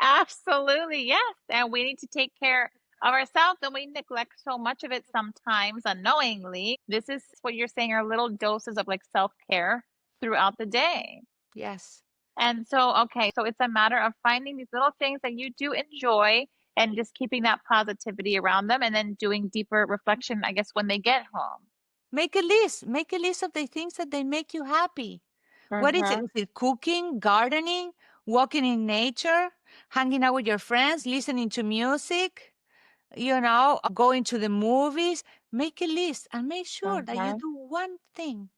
Absolutely. Yes. And we need to take care of ourselves, and we neglect so much of it sometimes unknowingly. This is what you're saying are little doses of like self-care throughout the day. Yes. And so, okay, so it's a matter of finding these little things that you do enjoy and just keeping that positivity around them and then doing deeper reflection, I guess, when they get home. Make a list. Make a list of the things that they make you happy. What is it? Mm-hmm. Is it cooking, gardening, walking in nature, hanging out with your friends, listening to music, going to the movies? Make a list and make sure that you Mm-hmm. do one thing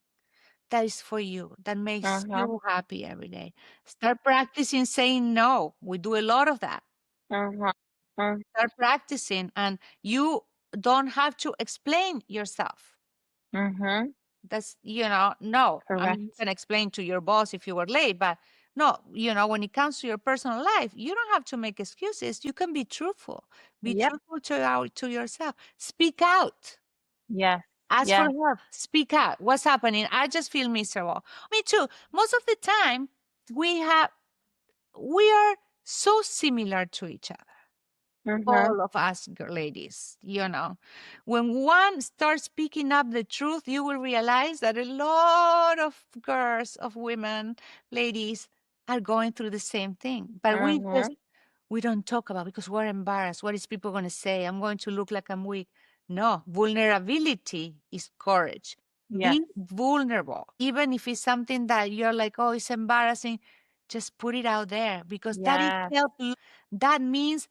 that is for you, that makes Mm-hmm. you happy every day. Start practicing saying no. We do a lot of that. Mm-hmm. Start practicing, and you don't have to explain yourself. Mm-hmm. No, I mean, you Correct. can explain to your boss if you were late, but no, when it comes to your personal life, you don't have to make excuses. You can be truthful. Be Yep. truthful to yourself. Speak out. Yes. Ask for Yes. help. Speak out. What's happening? I just feel miserable. Me too. Most of the time, we have we are so similar to each other, Mm-hmm. all of us ladies. When one starts speaking up the truth, you will realize that a lot of girls, of women, ladies are going through the same thing, but Mm-hmm. we don't talk about, because we're embarrassed. What is people going to say? I'm going to look like I'm weak. No, vulnerability is courage. Yes. Be vulnerable, even if it's something that you're like, oh, it's embarrassing. Just put it out there, because that is Yes. help. That means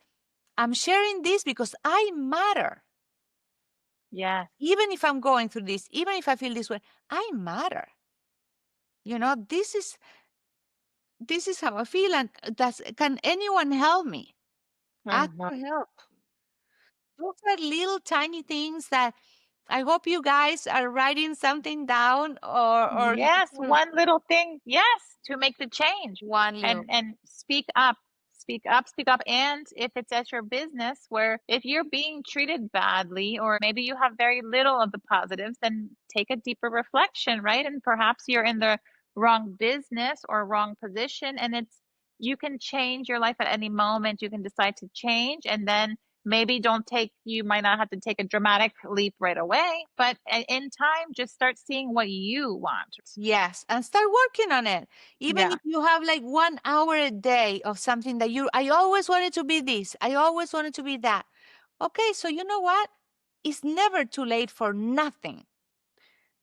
I'm sharing this because I matter. Yes. Even if I'm going through this, even if I feel this way, I matter. This is how I feel, and can anyone help me? Ask Mm-hmm. for help. Those are little tiny things that I hope you guys are writing something down, or Yes, one little thing, yes, to make the change. one little. And speak up. Speak up, speak up. And if it's at your business where if you're being treated badly or maybe you have very little of the positives, then take a deeper reflection, right? And perhaps you're in the wrong business or wrong position, and it's you can change your life at any moment. You can decide to change, and then maybe don't take you might not have to take a dramatic leap right away, but in time just start seeing what you want. Yes, and start working on it. Even Yeah. if you have like 1 hour a day of something that I always wanted to be this, I always wanted to be that. Okay, so you know what? It's never too late for nothing.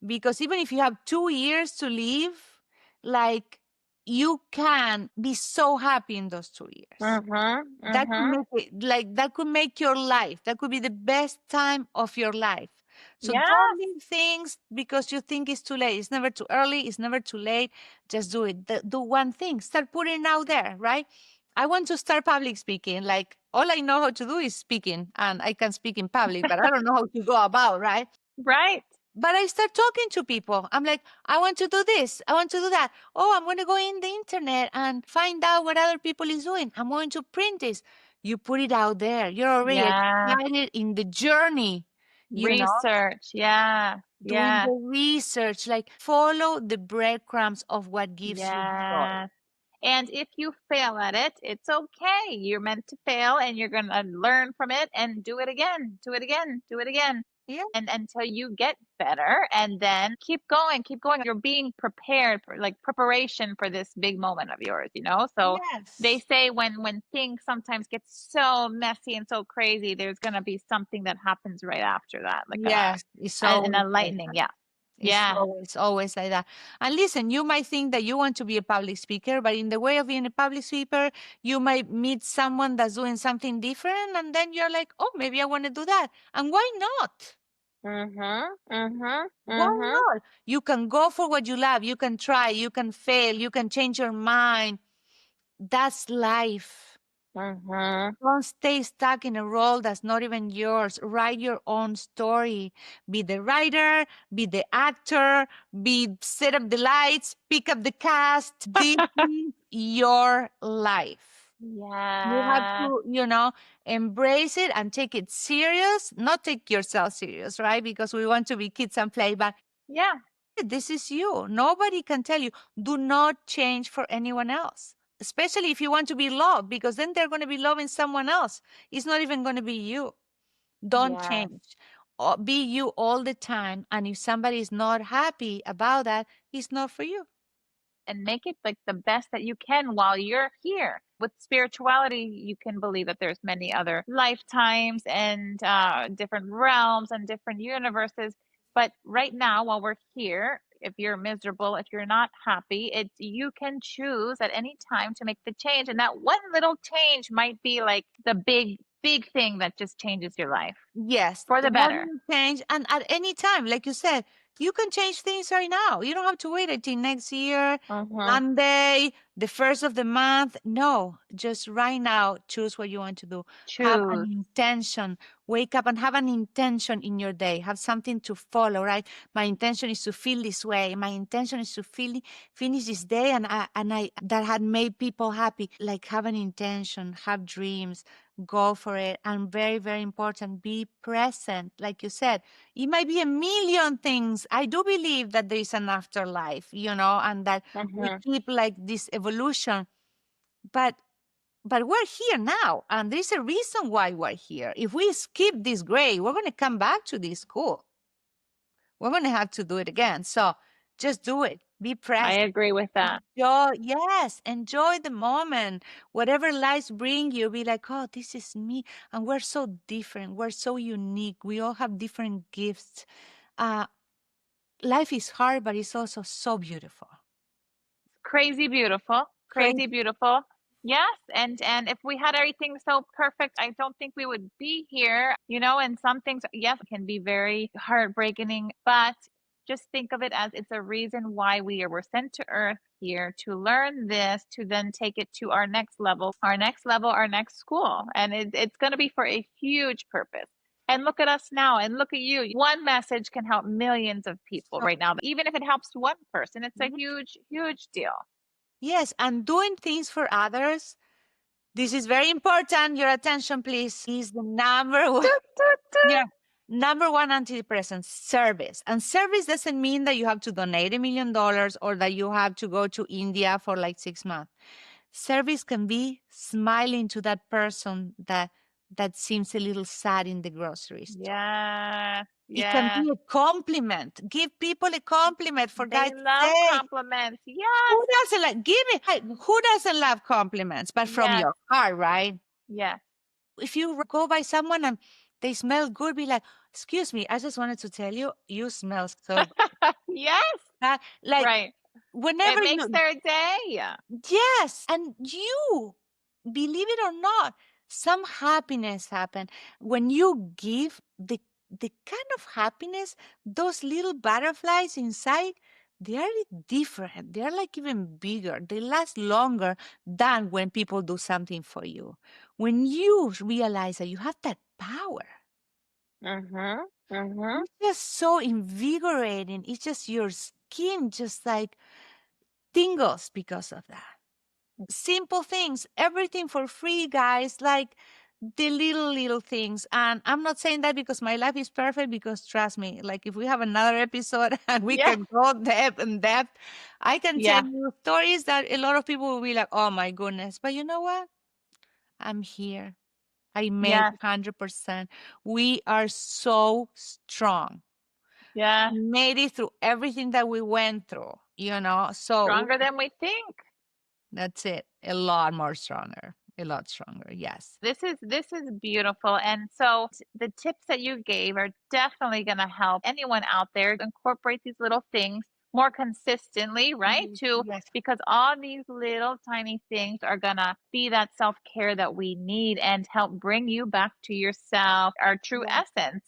Because even if you have 2 years to live, like, you can be so happy in those 2 years. Mhm. That could Mhm. make it, like, that could make your life. That could be the best time of your life. So don't Yes. leave things because you think it's too late. It's never too early. It's never too late. Just do it. Do one thing. Start putting it out there, right? I want to start public speaking. Like, all I know how to do is speaking, and I can speak in public, but I don't know how to go about, right? Right. But I start talking to people. I'm like, I want to do this. I want to do that. Oh, I'm going to go in the internet and find out what other people is doing. I'm going to print this. You put it out there. You're already Yeah. excited in the journey, Research. Yeah. doing Yeah. the research, like follow the breadcrumbs of what gives you joy. Yeah. And if you fail at it, it's okay. You're meant to fail and you're going to learn from it and do it again, do it again, do it again. Yeah. And until you get better and then keep going, keep going. You're being prepared for like preparation for this big moment of yours. So they Yes. say when things sometimes get so messy and so crazy, there's going to be something that happens right after that, like Yes. It's an always like enlightening. that. Yeah. It's Yeah. always like that. And listen, you might think that you want to be a public speaker, but in the way of being a public speaker, you might meet someone that's doing something different, and then you're like, oh, maybe I want to do that. And why not? Mhm. Mhm. Why Mhm. not? You can go for what you love. You can try. You can fail. You can change your mind. That's life. Mhm. Don't stay stuck in a role that's not even yours. Write your own story. Be the writer, be the actor, be set up the lights, pick up the cast. This is your life. You have Yeah. to, embrace it and take it serious, not take yourself serious, right? Because we want to be kids and play, but Yeah. this is you. Nobody can tell you, do not change for anyone else, especially if you want to be loved, because then they're going to be loving someone else. It's not even going to be you. Don't Yes. change. Be you all the time. And if somebody is not happy about that, it's not for you. And make it like the best that you can while you're here. With spirituality, you can believe that there's many other lifetimes and different realms and different universes. But right now, while we're here, if you're miserable, if you're not happy, it's you can choose at any time to make the change. And that one little change might be like the big thing that just changes your life Yes, for the one better. will change, and at any time, like you said, you can change things right now. You don't have to wait until next year, Mm-hmm. Monday, the first of the month. No, just right now, choose what you want to do. Have an Choose. intention. Wake up and have an intention in your day. Have something to follow, right? My intention is to feel this way. My intention is to finish this day, and I that had made people happy. Like have an intention, have dreams, go for it. And very, very important, be present. Like you said, it might be a million things. I do believe that there is an afterlife, and that we Mm-hmm. keep like this evolution. But we're here now, and there's a reason why we're here. If we skip this grade, we're going to come back to this school. We're going to have to do it again. So just do it. Be I present. agree with that. Enjoy, yes, enjoy the moment. Whatever lives bring you, be like, oh, this is me. And we're so different. We're so unique. We all have different gifts. Uh, Life is hard, but it's also so beautiful. Crazy beautiful, crazy Crazy. beautiful. Yes, and if we had everything so perfect, I don't think we would be here, and some things, yes, can be very heartbreaking, but just think of it as it's a reason why we were sent to earth here to learn this, to then take it to our next school. And it's going to be for a huge purpose. And look at us now, and look at you. One message can help millions of people So, right now. Even if it helps one person, it's a mhm. huge, huge deal. Yes, and doing things for others. This is very important. Your attention, please. Is the number one. Toot, toot, toot. Yeah. Number one antidepressant, service. And service doesn't mean that you have to donate $1 million or that you have to go to India for like 6 months. Service can be smiling to that person that seems a little sad in the grocery store. Yes, It can yes. be a compliment. Give people a compliment for They God's love sake. compliments. Yes, Who doesn't like give it? Who doesn't love compliments? But from yes, your heart, right? yes, If you go by someone and they smell good, be like, excuse me, I just wanted to tell you, you smell so good. yes. Like Right. It whenever makes you, their day. yes, and you, believe it or not, some happiness happen when you give the kind of happiness, those little butterflies inside, they are different. They are like even bigger. They last longer than when people do something for you. When you realize that you have that power, Mm-hmm. Mm-hmm. it's just so invigorating. It's just your skin just like tingles because of that. Simple things, everything for free, guys, like the little things. And I'm not saying that because my life is perfect, because trust me, like if we have another episode and we Yeah. can go depth, I can tell Yeah. you stories that a lot of people will be like, oh my goodness. But you know what? I'm here. I made Yes. 100%. We are so strong. Yeah. We made it through everything that we went through, so Stronger than we think. that's it. A lot more stronger. A lot stronger. Yes. This is beautiful. And so the tips that you gave are definitely going to help anyone out there incorporate these little things more consistently, right? Mhm. To Yes. because all these little tiny things are going to be that self-care that we need and help bring you back to yourself, our true Yeah. essence.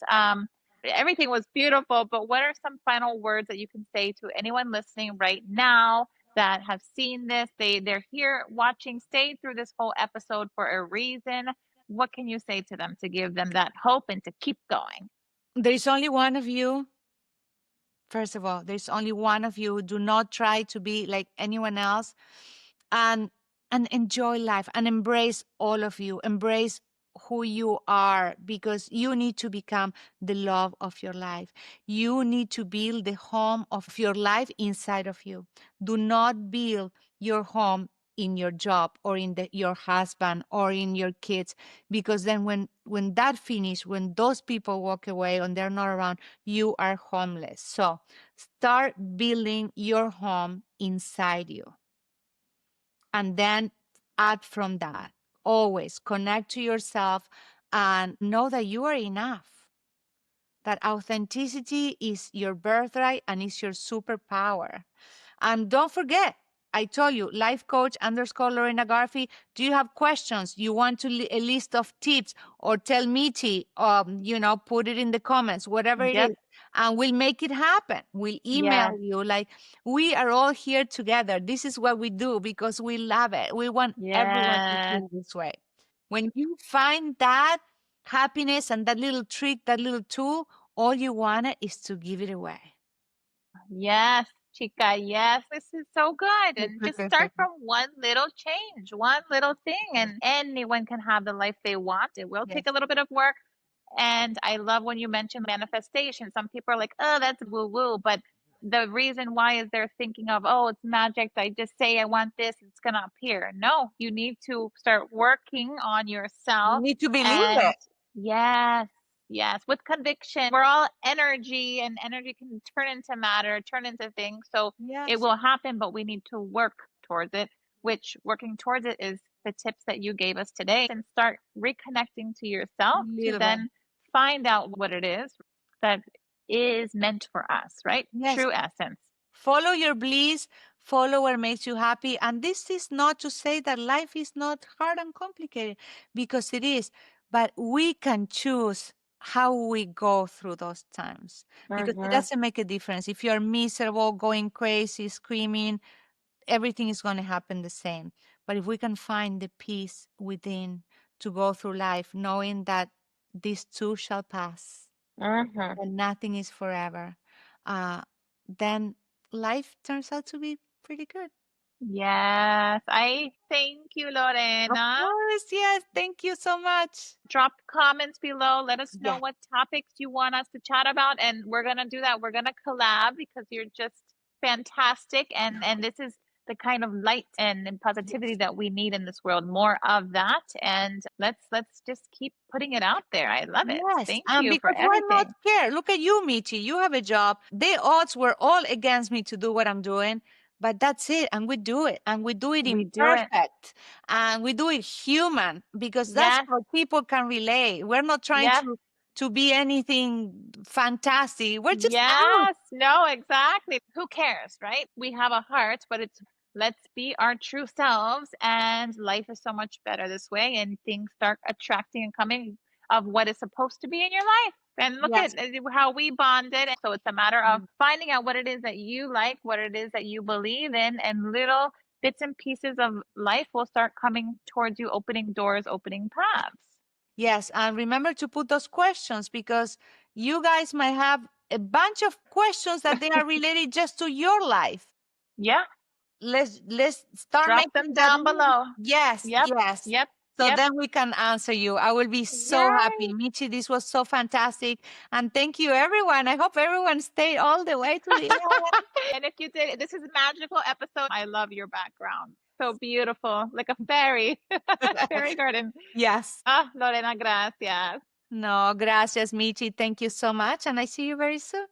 Everything was beautiful, but what are some final words that you can say to anyone listening right now that have seen this. They're here watching, stayed through this whole episode for a reason. What can you say to them to give them that hope and to keep going? There is only one of you. First of all, there's only one of you. Do not try to be like anyone else, and enjoy life and embrace all of you. Embrace who you are, because you need to become the love of your life. You need to build the home of your life inside of you. Do not build your home in your job or in your husband or in your kids, because then when that finish, when those people walk away and they're not around, you are homeless. So start building your home inside you, and then add from that. Always connect to yourself and know that you are enough, that authenticity is your birthright and is your superpower. And don't forget, I told you, life coach _ Lorena Garfi. Do you have questions? You want to a list of tips, or tell Michi, put it in the comments, whatever it Yep. is, and we'll make it happen. We'll email Yes. you. Like, we are all here together. This is what we do because we love it. We want everyone to Yes. feel this way. When you find that happiness and that little trick, that little tool, all you want is to give it away. Yes, chica. Yes, this is so good. And just start from one little change, one little thing, and anyone can have the life they want. It will take Yes. a little bit of work. And I love when you mention manifestation. Some people are like, oh, that's woo woo. But the reason why is they're thinking of, oh, it's magic. I just say I want this, it's going to appear. No, you need to start working on You yourself. need to believe And it. yes, yes, with conviction. We're all energy, and energy can turn into matter, turn into things. So it Yes. will happen, but we need to work towards it, which working towards it is the tips that you gave us today, and start reconnecting to yourself to Little bit. then find out what it is that is meant for us, right? Yes. True essence. Follow your bliss, follow what makes you happy. And this is not to say that life is not hard and complicated, because it is. But we can choose how we go through those times, because it Mm-hmm. doesn't make a difference. If you're miserable, going crazy, screaming, everything is going to happen the same. But if we can find the peace within to go through life, knowing that this too shall pass, Mm-hmm. and nothing is forever, uh, then life turns out to be pretty good. Yes, I thank you, Of Lorena. course, yes. Thank you so much. Drop comments below. Let us know Yes, what topics you want us to chat about, and we're gonna do that. We're gonna collab because you're just fantastic, and this is the kind of light and positivity yes, that we need in this world. More of that, and let's just keep putting it out there. I love it. yes. Thank And you for because why not everything. care? Look at you, Michi. You have a job. The odds were all against me to do what I'm doing, but that's it. And we do it. And we do it We do it. imperfect. And we do it human, because that's Yes. how people can relate. We're not trying Yes. to be anything fantastic. We're just us. Yes, no, exactly. Who cares, right? We have a heart, but it's let's be our true selves, and life is so much better this way, and things start attracting and coming of what is supposed to be in your life. And look Yes. at how we bonded. So it's a matter of Mm. finding out what it is that you like, what it is that you believe in, and little bits and pieces of life will start coming towards you, opening doors, opening paths. Yes, and remember to put those questions, because you guys might have a bunch of questions that they are related just to your life. Yeah, Let's start drop making them that down list. below. Yes, Yep, yes. yep, So yep. then we can answer you. I will be so happy. Yay! Michi, this was so fantastic. And thank you, everyone. I hope everyone stayed all the way to the end. And if you did, this is a magical episode. I love your background. So beautiful, like a fairy, fairy garden. Yes. Ah, Lorena, gracias. No, gracias, Michi. Thank you so much. And I see you very soon.